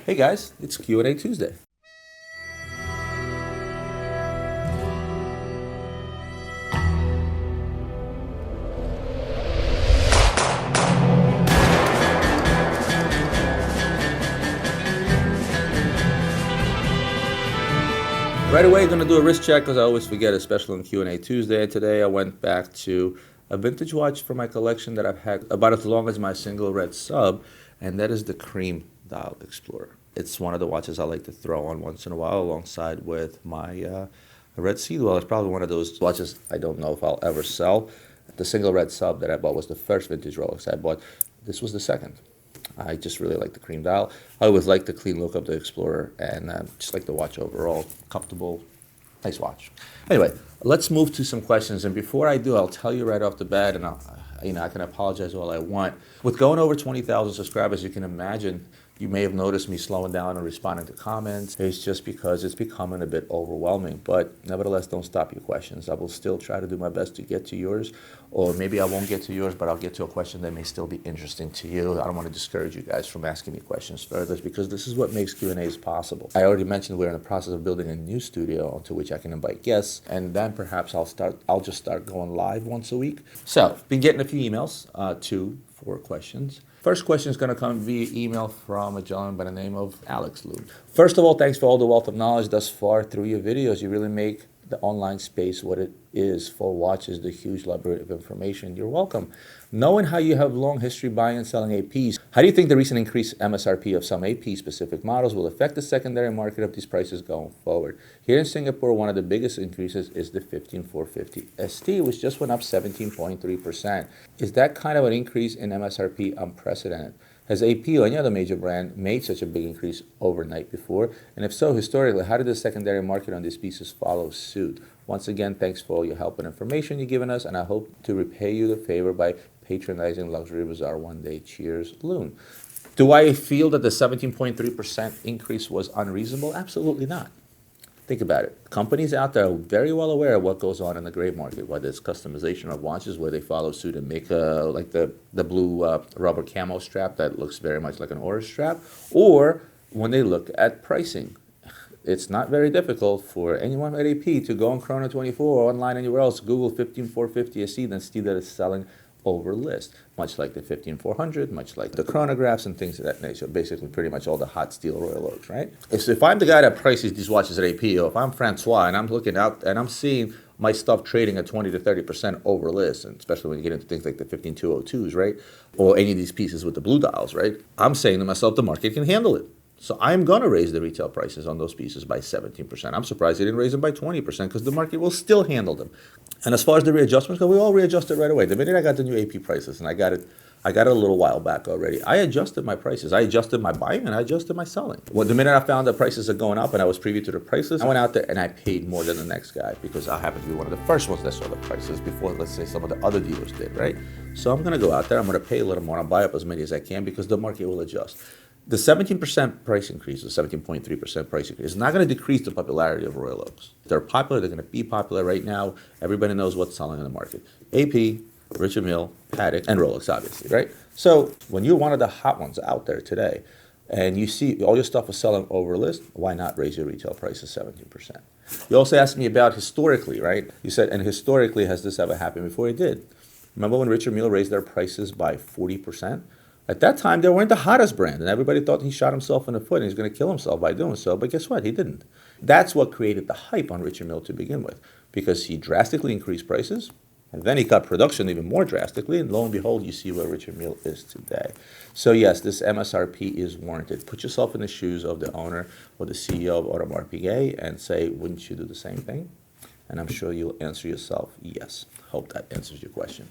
Hey guys, it's Q&A Tuesday. Right away, going to do a wrist check because I always forget, especially on Q&A Tuesday. Today I went back to a vintage watch from my collection that I've had about as long as my single red sub, and that is the Cream Dial Explorer. It's one of the watches I like to throw on once in a while alongside with my red Seedwell. It's probably one of those watches I don't know if I'll ever sell. The single red sub that I bought was the first vintage Rolex I bought. This was the second. I just really like the Cream Dial. I always like the clean look of the Explorer, and just like the watch overall. Comfortable, nice watch. Anyway, let's move to some questions. And before I do, I'll tell you right off the bat, and I can apologize all I want. With going over 20,000 subscribers, you can imagine you may have noticed me slowing down and responding to comments. It's just because it's becoming a bit overwhelming. But nevertheless, don't stop your questions. I will still try to do my best to get to yours. Or maybe I won't get to yours, but I'll get to a question that may still be interesting to you. I don't want to discourage you guys from asking me questions further because this is what makes Q&As possible. I already mentioned we're in the process of building a new studio onto which I can invite guests. And then perhaps I'll just start going live once a week. So, been getting a few emails, 4 questions. First question is going to come via email from a gentleman by the name of Alex Lou. First of all, thanks for all the wealth of knowledge thus far through your videos. You really make the online space what it is for watches, the huge library of information. You're welcome. Knowing how you have long history buying and selling APs, how do you think the recent increased MSRP of some AP-specific models will affect the secondary market of these prices going forward? Here in Singapore, one of the biggest increases is the 15450 ST, which just went up 17.3%. Is that kind of an increase in MSRP unprecedented? Has AP or any other major brand made such a big increase overnight before? And if so, historically, how did the secondary market on these pieces follow suit? Once again, thanks for all your help and information you've given us, and I hope to repay you the favor by patronizing Luxury Bazaar one day. Cheers, Loon. Do I feel that the 17.3% increase was unreasonable? Absolutely not. Think about it. Companies out there are very well aware of what goes on in the gray market, whether it's customization of watches where they follow suit and make like the blue rubber camo strap that looks very much like an Oris strap, or when they look at pricing. It's not very difficult for anyone at AP to go on Chrono24 or online anywhere else, Google 15450 SE, then see that it's selling over list, much like the 15400, much like the chronographs and things of that nature. Basically, pretty much all the hot steel Royal Oaks, right? So if I'm the guy that prices these watches at AP, or if I'm Francois and I'm looking out and I'm seeing my stuff trading at 20 to 30% over list, and especially when you get into things like the 15202s, right? Or any of these pieces with the blue dials, right? I'm saying to myself, the market can handle it. So I'm going to raise the retail prices on those pieces by 17%. I'm surprised they didn't raise them by 20% because the market will still handle them. And as far as the readjustments go, we all readjusted right away. The minute I got the new AP prices, and I got it a little while back already, I adjusted my prices. I adjusted my buying and I adjusted my selling. Well, the minute I found that prices are going up and I was privy to the prices, I went out there and I paid more than the next guy because I happened to be one of the first ones that saw the prices before, let's say, some of the other dealers did, right? So I'm going to go out there, I'm going to pay a little more, I'll buy up as many as I can because the market will adjust. The 17% price increase, the 17.3% price increase, is not going to decrease the popularity of Royal Oaks. They're popular. They're going to be popular right now. Everybody knows what's selling in the market. AP, Richard Mille, Patek, and Rolex, obviously, right? So when you're one of the hot ones out there today, and you see all your stuff is selling over list, why not raise your retail price to 17%? You also asked me about historically, right? You said, and historically, has this ever happened before? It did. Remember when Richard Mille raised their prices by 40%? At that time, they weren't the hottest brand, and everybody thought he shot himself in the foot and he's going to kill himself by doing so, but guess what? He didn't. That's what created the hype on Richard Mille to begin with, because he drastically increased prices, and then he cut production even more drastically, and lo and behold, you see where Richard Mille is today. So yes, this MSRP is warranted. Put yourself in the shoes of the owner or the CEO of Audemars Piguet and say, wouldn't you do the same thing? And I'm sure you'll answer yourself, yes. Hope that answers your question.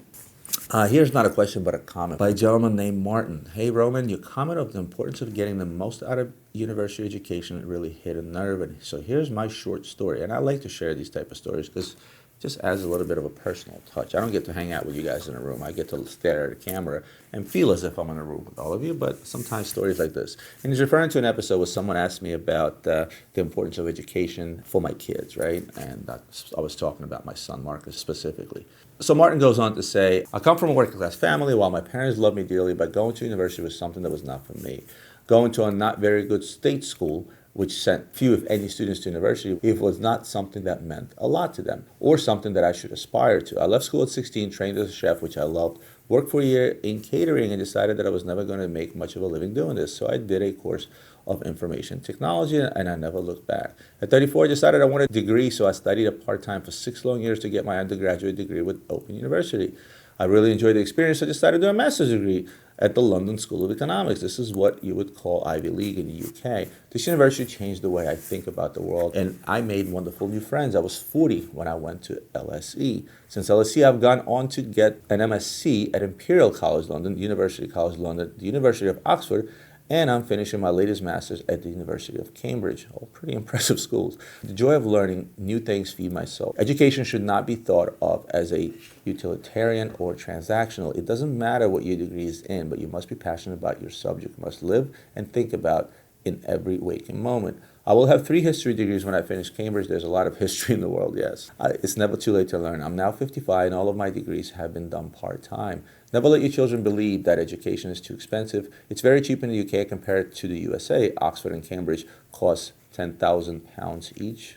Here's not a question, but a comment by a gentleman named Martin. Hey, Roman, your comment of the importance of getting the most out of university education really hit a nerve. And so here's my short story. And I like to share these type of stories because just adds a little bit of a personal touch. I don't get to hang out with you guys in a room. I get to stare at a camera and feel as if I'm in a room with all of you, but sometimes stories like this. And he's referring to an episode where someone asked me about the importance of education for my kids, right? And I was talking about my son, Marcus, specifically. So Martin goes on to say, I come from a working class family. While my parents loved me dearly, but going to university was something that was not for me. Going to a not very good state school, which sent few, if any, students to university, it was not something that meant a lot to them, or something that I should aspire to. I left school at 16, trained as a chef, which I loved, worked for a year in catering, and decided that I was never going to make much of a living doing this. So I did a course of information technology, and I never looked back. At 34, I decided I wanted a degree, so I studied part-time for 6 long years to get my undergraduate degree with Open University. I really enjoyed the experience, so I decided to do a master's degree at the London School of Economics. This is what you would call Ivy League in the UK. This university changed the way I think about the world, and I made wonderful new friends. I was 40 when I went to LSE. Since LSE, I've gone on to get an MSc at Imperial College London, University College London, the University of Oxford, and I'm finishing my latest master's at the University of Cambridge. All pretty impressive schools. The joy of learning new things feed my soul. Education should not be thought of as a utilitarian or transactional. It doesn't matter what your degree is in, but you must be passionate about your subject. You must live and think about in every waking moment. I will have 3 history degrees when I finish Cambridge. There's a lot of history in the world, yes. It's never too late to learn. I'm now 55, and all of my degrees have been done part-time. Never let your children believe that education is too expensive. It's very cheap in the UK compared to the USA. Oxford and Cambridge cost £10,000 each.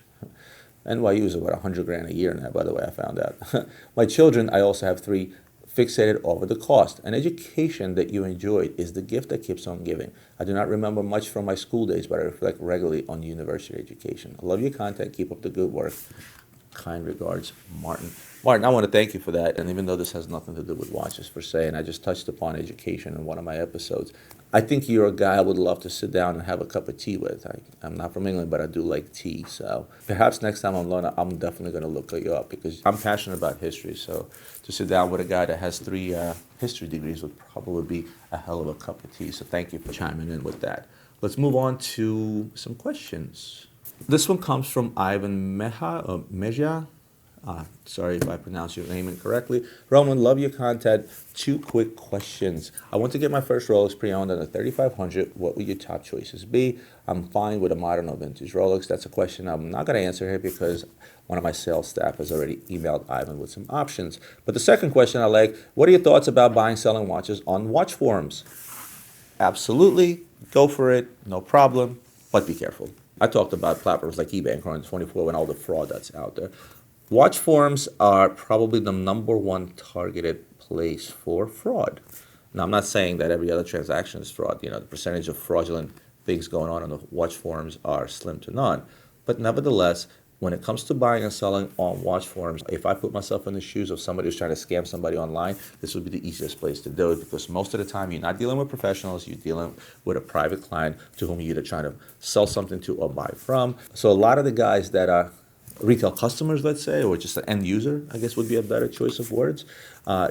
NYU is about 100 grand a year now, by the way, I found out. My children, I also have 3, fixated over the cost. An education that you enjoyed is the gift that keeps on giving. I do not remember much from my school days, but I reflect regularly on university education. I love your content. Keep up the good work. Kind regards, Martin. Martin, I want to thank you for that. And even though this has nothing to do with watches per se, and I just touched upon education in one of my episodes, I think you're a guy I would love to sit down and have a cup of tea with. I'm not from England, but I do like tea. So perhaps next time I'm learning, I'm definitely going to look you up because I'm passionate about history. So to sit down with a guy that has 3 history degrees would probably be a hell of a cup of tea. So thank you for chiming in with that. Let's move on to some questions. This one comes from Ivan Meja. Sorry if I pronounce your name incorrectly. Roman, love your content. 2 quick questions. I want to get my first Rolex pre-owned on the 3500. What would your top choices be? I'm fine with a modern or vintage Rolex. That's a question I'm not going to answer here because one of my sales staff has already emailed Ivan with some options. But the second question I like, what are your thoughts about buying, selling watches on watch forums? Absolutely. Go for it. No problem. But be careful. I talked about platforms like eBay and Chrono24 and all the fraud that's out there. Watch forums are probably the #1 targeted place for fraud. Now, I'm not saying that every other transaction is fraud. The percentage of fraudulent things going on the watch forums are slim to none. But nevertheless, when it comes to buying and selling on watch forums, if I put myself in the shoes of somebody who's trying to scam somebody online, this would be the easiest place to do it because most of the time you're not dealing with professionals, you're dealing with a private client to whom you're either trying to sell something to or buy from. So a lot of the guys that are retail customers, let's say, or just an end user, I guess would be a better choice of words.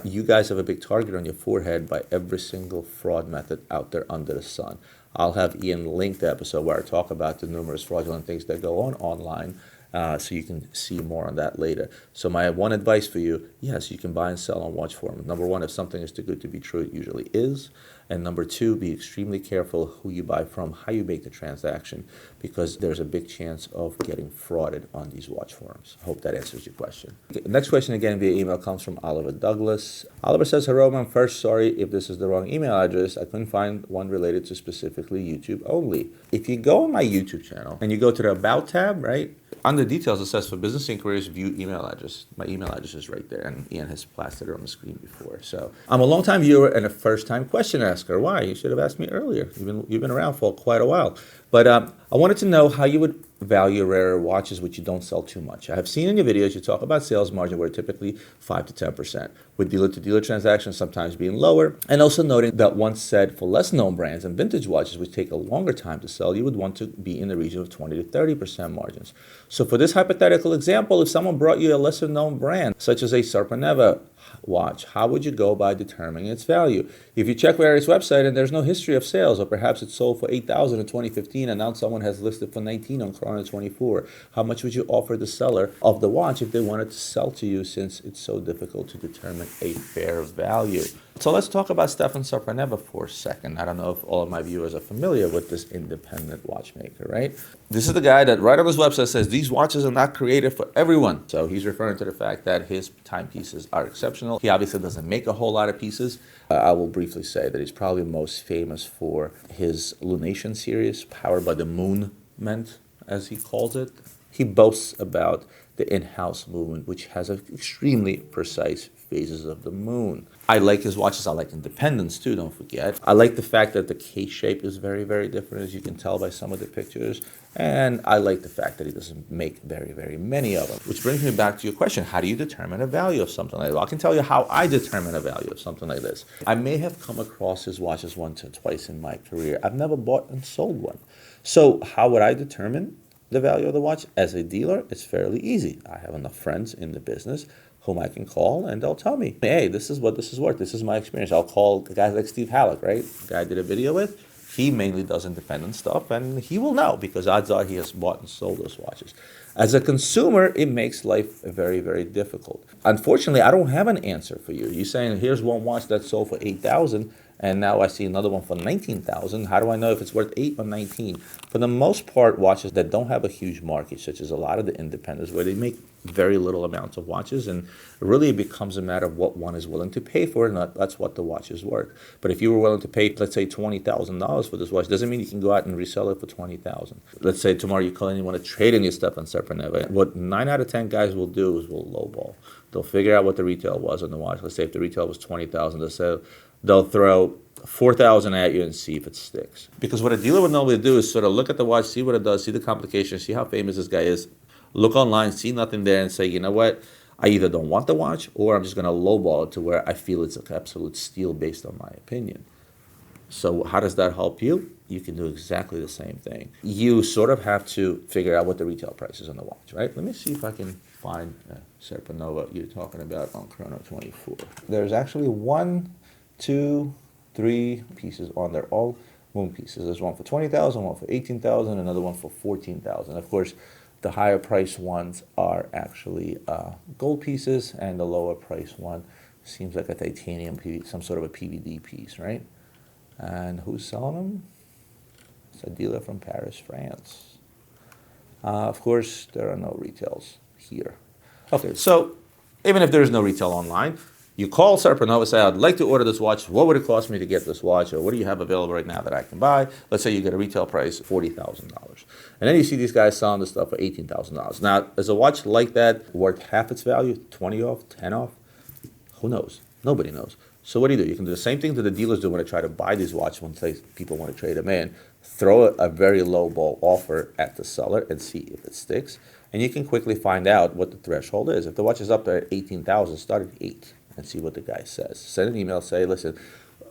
You guys have a big target on your forehead by every single fraud method out there under the sun. I'll have Ian link the episode where I talk about the numerous fraudulent things that go on online. So you can see more on that later. So my one advice for you, yes, you can buy and sell on watch forums. #1, if something is too good to be true, it usually is. And #2, be extremely careful who you buy from, how you make the transaction, because there's a big chance of getting frauded on these watch forums. I hope that answers your question. Okay, next question again via email comes from Oliver Douglas. Oliver says, hello, I'm first sorry if this is the wrong email address. I couldn't find one related to specifically YouTube only. If you go on my YouTube channel and you go to the About tab, right? Under details, it says for business inquiries, view email address. My email address is right there, and Ian has plastered it on the screen before. So I'm a long-time viewer and a first-time question asker. Why? You should have asked me earlier. You've been around for quite a while. But I wanted to know how you would value rarer watches which you don't sell too much. I have seen in your videos you talk about sales margin where typically 5 to 10%, with dealer-to-dealer transactions sometimes being lower, and also noting that once said for less known brands and vintage watches which take a longer time to sell, you would want to be in the region of 20 to 30% margins. So for this hypothetical example, if someone brought you a lesser known brand, such as a Serpaneva, watch, how would you go by determining its value? If you check various websites and there's no history of sales, or perhaps it sold for 8,000 in 2015 and now someone has listed for 19 on Chrono 24, how much would you offer the seller of the watch if they wanted to sell to you, since it's so difficult to determine a fair value? So let's talk about Stefan Sarpaneva for a second. I don't know if all of my viewers are familiar with this independent watchmaker, right? This is the guy that right on his website says these watches are not created for everyone. So he's referring to the fact that his timepieces are exceptional. He obviously doesn't make a whole lot of pieces. I will briefly say that he's probably most famous for his Lunation series, powered by the movement, as he calls it. He boasts about the in-house movement, which has extremely precise phases of the moon. I like his watches. I like independence too, don't forget. I like the fact that the case shape is very, very different, as you can tell by some of the pictures. And I like the fact that he doesn't make very, very many of them. Which brings me back to your question, how do you determine a value of something like that? Well, I can tell you how I determine a value of something like this. I may have come across his watches once or twice in my career. I've never bought and sold one. So how would I determine the value of the watch? As a dealer, it's fairly easy. I have enough friends in the business whom I can call, and they'll tell me, hey, this is what this is worth. This is my experience. I'll call guys like Steve Halleck, right? The guy I did a video with. He mainly does independent stuff, and he will know, because odds are he has bought and sold those watches. As a consumer, it makes life very, very difficult. Unfortunately, I don't have an answer for you. You're saying, here's one watch that sold for 8,000, and now I see another one for 19,000. How do I know if it's worth 8 or 19? For the most part, watches that don't have a huge market, such as a lot of the independents, where they make very little amounts of watches, and really it becomes a matter of what one is willing to pay for, and that's what the watch is worth. But if you were willing to pay, let's say, $20,000 for this watch, doesn't mean you can go out and resell it for $20,000. Let's say tomorrow you call and you want to trade in your stuff on Sarpaneva. What 9 out of 10 guys will do is will lowball. They'll figure out what the retail was on the watch. Let's say if the retail was $20,000, they'll throw $4,000 at you and see if it sticks. Because what a dealer would normally do is sort of look at the watch, see what it does, see the complications, see how famous this guy is, look online, see nothing there, and say, you know what, I either don't want the watch, or I'm just going to lowball it to where I feel it's an absolute steal based on my opinion. So how does that help you? You can do exactly the same thing. You sort of have to figure out what the retail price is on the watch, right? Let me see if I can find Sarpaneva you're talking about on Chrono 24. There's actually 1, 2, 3 pieces on there, all moon pieces. There's one for 20,000, one for 18,000, another one for 14,000. Of course, the higher price ones are actually gold pieces, and the lower price one seems like a titanium PVD, some sort of a PVD piece, right? And who's selling them? It's a dealer from Paris, France. Of course, there are no retails here. Okay, so even if there is no retail online, you call Sarpaneva, say, I'd like to order this watch. What would it cost me to get this watch? Or what do you have available right now that I can buy? Let's say you get a retail price of $40,000. And then you see these guys selling this stuff for $18,000. Now, is a watch like that worth half its value? 20 off, 10 off? Who knows? Nobody knows. So what do? You can do the same thing that the dealers do when they try to buy these watches when people want to trade them in. Throw a very low ball offer at the seller and see if it sticks. And you can quickly find out what the threshold is. If the watch is up there at 18,000, start at 8 and see what the guy says. Send an email, say, listen,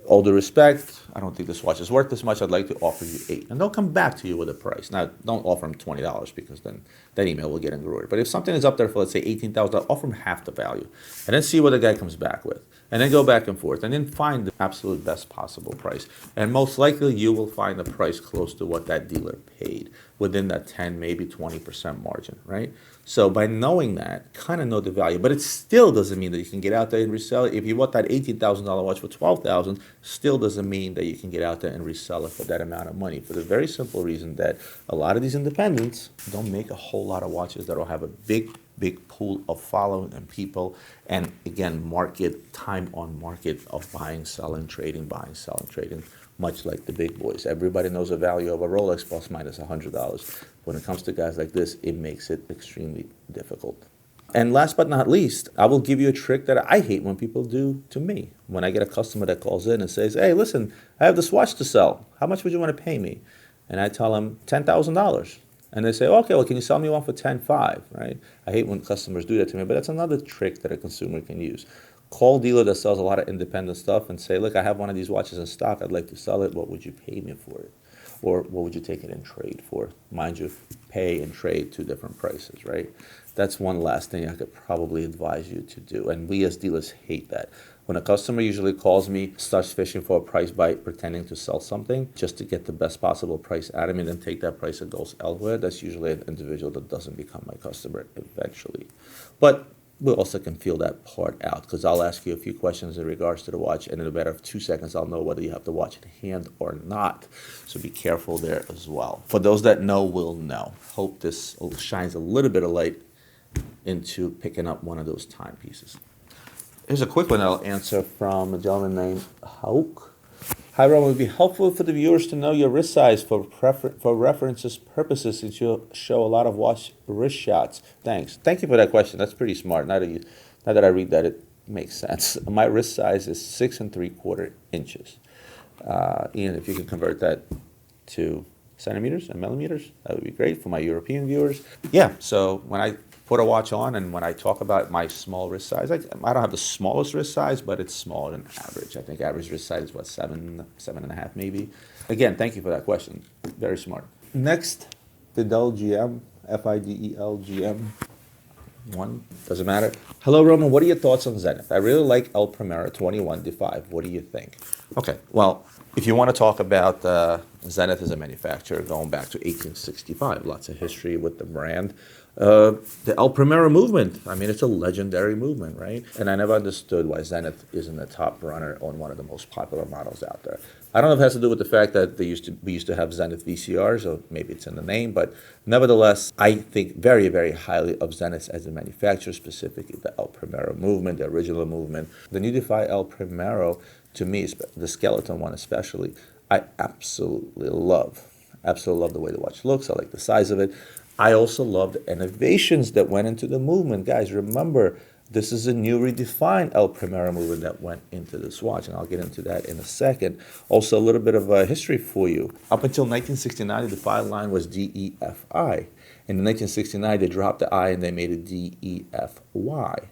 all due respect, I don't think this watch is worth this much. I'd like to offer you 8. And they'll come back to you with a price. Now, don't offer them $20 because then that email will get engrossed. But if something is up there for, let's say, $18,000, offer them half the value. And then see what the guy comes back with. And then go back and forth. And then find the absolute best possible price. And most likely, you will find a price close to what that dealer paid within that 10, maybe 20% margin, right? So by knowing that, kind of know the value. But it still doesn't mean that you can get out there and resell it. If you bought that $18,000 watch for $12,000, still doesn't mean that you can get out there and resell it for that amount of money. For the very simple reason that a lot of these independents don't make a whole lot of watches that will have a big pool of following and people, and again, time on market of buying, selling, trading, much like the big boys. Everybody knows the value of a Rolex plus minus $100. When it comes to guys like this, it makes it extremely difficult. And last but not least, I will give you a trick that I hate when people do to me. When I get a customer that calls in and says, hey, listen, I have this watch to sell. How much would you want to pay me? And I tell them $10,000. And they say, okay, well, can you sell me one for $10,500, right? I hate when customers do that to me, but that's another trick that a consumer can use. Call a dealer that sells a lot of independent stuff and say, look, I have one of these watches in stock. I'd like to sell it. What would you pay me for it? Or what would you take it in trade for? Mind you, pay and trade, two different prices, right? That's one last thing I could probably advise you to do. And we as dealers hate that. When a customer usually calls me, starts fishing for a price bite, pretending to sell something just to get the best possible price out of me, then take that price and goes elsewhere, that's usually an individual that doesn't become my customer eventually. But we also can feel that part out, because I'll ask you a few questions in regards to the watch, and in a matter of 2 seconds, I'll know whether you have the watch in hand or not. So be careful there as well. For those that know, will know. Hope this shines a little bit of light into picking up one of those timepieces. Here's a quick one I'll answer from a gentleman named Hauk. Hi, Ron. It would be helpful for the viewers to know your wrist size for references purposes, since you show a lot of watch wrist shots. Thanks. Thank you for that question. That's pretty smart. Now that I read that, it makes sense. My wrist size is 6 3/4 inches. Ian, if you can convert that to centimeters and millimeters, that would be great for my European viewers. Yeah, so when I put a watch on and when I talk about my small wrist size, I don't have the smallest wrist size, but it's smaller than average. I think average wrist size is what, 7.5 maybe. Again, thank you for that question. Very smart. Next, Fidel GM, FIDELGM. One, doesn't matter. Hello, Roman. What are your thoughts on Zenith? I really like El Primera 21-5. What do you think? Okay, well, if you want to talk about Zenith as a manufacturer, going back to 1865, lots of history with the brand. The El Primera movement, I mean, it's a legendary movement, right? And I never understood why Zenith isn't the top runner on one of the most popular models out there. I don't know if it has to do with the fact that we used to have Zenith VCRs, or maybe it's in the name, but nevertheless, I think very, very highly of Zenith as a manufacturer, specifically the El Primero movement, the original movement. The new Defy El Primero, to me, the skeleton one especially, I absolutely love. Absolutely love the way the watch looks. I like the size of it. I also love the innovations that went into the movement. Guys, remember, this is a new redefined El Primero movement that went into this watch, and I'll get into that in a second. Also, a little bit of history for you. Up until 1969, the Defy line was DEFI. In 1969, they dropped the I and they made it DEFY.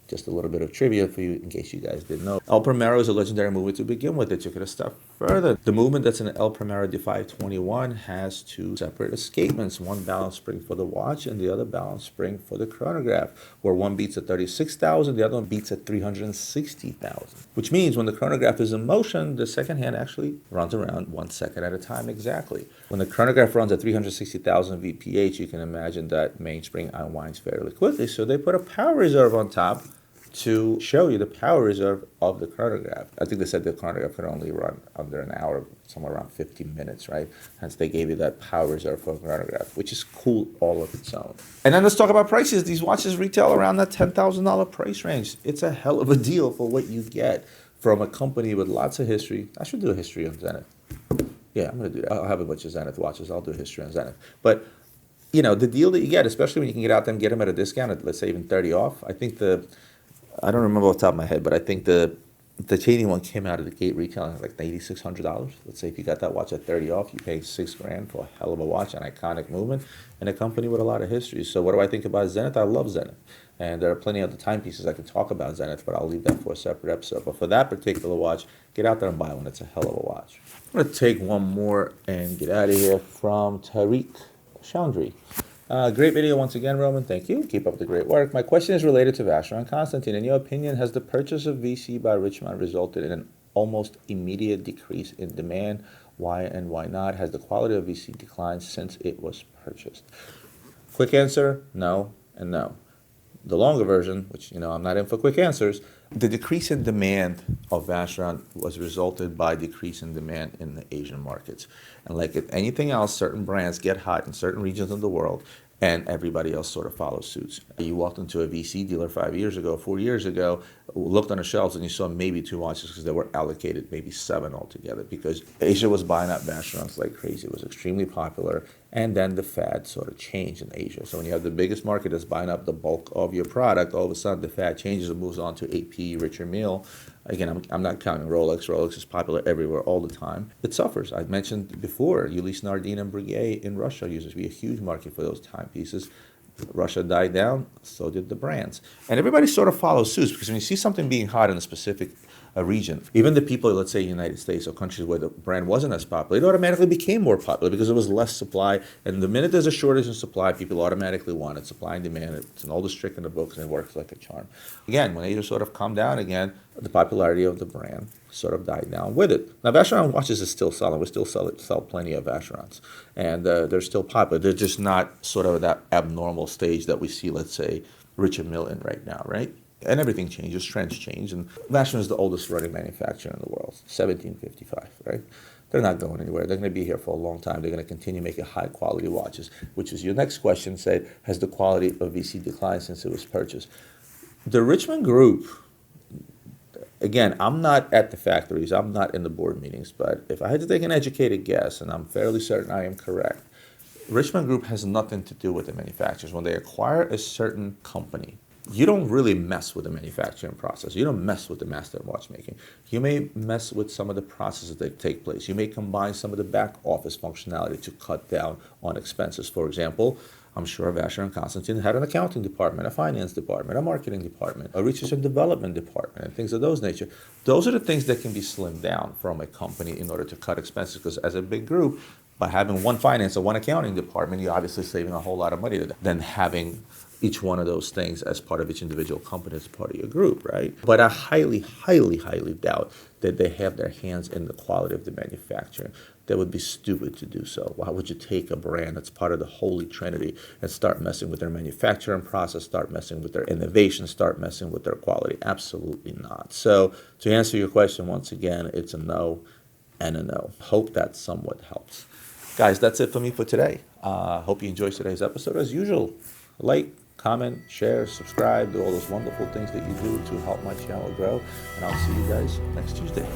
Just a little bit of trivia for you in case you guys didn't know. El Primero is a legendary movement to begin with. They took it a step further. The movement that's in the El Primero Defy 21 has two separate escapements, one balance spring for the watch and the other balance spring for the chronograph, where one beats at 36,000, the other one beats at 360,000. Which means when the chronograph is in motion, the second hand actually runs around 1 second at a time exactly. When the chronograph runs at 360,000 VPH, you can imagine that mainspring unwinds fairly quickly. So they put a power reserve on top to show you the power reserve of the chronograph. I think they said the chronograph could only run under an hour, somewhere around 15 minutes, right? Hence they gave you that power reserve for a chronograph, which is cool all of its own. And then let's talk about prices. These watches retail around that $10,000 price range. It's a hell of a deal for what you get from a company with lots of history. I should do a history on Zenith. Yeah, I'm going to do that. I'll have a bunch of Zenith watches. I'll do a history on Zenith. But, you know, the deal that you get, especially when you can get out there and get them at a discount, at, let's say even 30 off, I think I don't remember off the top of my head, but I think the titanium one came out of the gate retailing like $8,600. Let's say if you got that watch at 30 off, you pay $6,000 for a hell of a watch, an iconic movement, and a company with a lot of history. So what do I think about Zenith? I love Zenith. And there are plenty of other timepieces I can talk about Zenith, but I'll leave that for a separate episode. But for that particular watch, get out there and buy one. It's a hell of a watch. I'm going to take one more and get out of here from Tariq Chandri. Great video once again, Roman. Thank you. Keep up the great work. My question is related to Vacheron Constantin. In your opinion, has the purchase of VC by Richemont resulted in an almost immediate decrease in demand? Why and why not? Has the quality of VC declined since it was purchased? Quick answer, no and no. The longer version, which, I'm not in for quick answers, the decrease in demand of Vacheron was resulted by decrease in demand in the Asian markets. And like if anything else, certain brands get hot in certain regions of the world, and everybody else sort of follows suit. You walked into a VC dealer 5 years ago, 4 years ago, looked on the shelves, and you saw maybe 2 watches because they were allocated maybe 7 altogether, because Asia was buying up Vacherons like crazy. It was extremely popular, and then the fad sort of changed in Asia. So when you have the biggest market that's buying up the bulk of your product, all of a sudden the fad changes and moves on to AP, richer Mille. Again, I'm not counting Rolex. Rolex is popular everywhere all the time. It suffers. I mentioned before, Ulysse Nardin and Breguet in Russia used to be a huge market for those timepieces. Russia died down, so did the brands. And everybody sort of follows suit, because when you see something being hot in a specific region, even the people, let's say United States or countries where the brand wasn't as popular, it automatically became more popular because there was less supply. And the minute there's a shortage in supply, people automatically want it. Supply and demand, it's an oldest trick in the books, and it works like a charm. Again, when they sort of come down again, the popularity of the brand sort of died down with it. Now, Vacheron watches is still selling. We still sell plenty of Vacherons, and they're still popular. They're just not sort of that abnormal stage that we see, let's say, Richard Mille in right now, right? And everything changes, trends change, and Vacheron is the oldest running manufacturer in the world, 1755, right? They're not going anywhere. They're going to be here for a long time. They're going to continue making high-quality watches, which is your next question, said, has the quality of VC declined since it was purchased? The Richmond Group, again, I'm not at the factories, I'm not in the board meetings, but if I had to take an educated guess, and I'm fairly certain I am correct, Richmond Group has nothing to do with the manufacturers. When they acquire a certain company, you don't really mess with the manufacturing process. You don't mess with the master of watchmaking. You may mess with some of the processes that take place. You may combine some of the back office functionality to cut down on expenses. For example, I'm sure Vacheron Constantin had an accounting department, a finance department, a marketing department, a research and development department, and things of those nature. Those are the things that can be slimmed down from a company in order to cut expenses, because as a big group, by having one finance or one accounting department, you're obviously saving a whole lot of money than having each one of those things as part of each individual company, as part of your group, right? But I highly, highly, highly doubt that they have their hands in the quality of the manufacturing. That would be stupid to do so. Why would you take a brand that's part of the Holy Trinity and start messing with their manufacturing process, start messing with their innovation, start messing with their quality? Absolutely not. So to answer your question, once again, it's a no and a no. Hope that somewhat helps. Guys, that's it for me for today. Hope you enjoyed today's episode. As usual, like, comment, share, subscribe, do all those wonderful things that you do to help my channel grow. And I'll see you guys next Tuesday.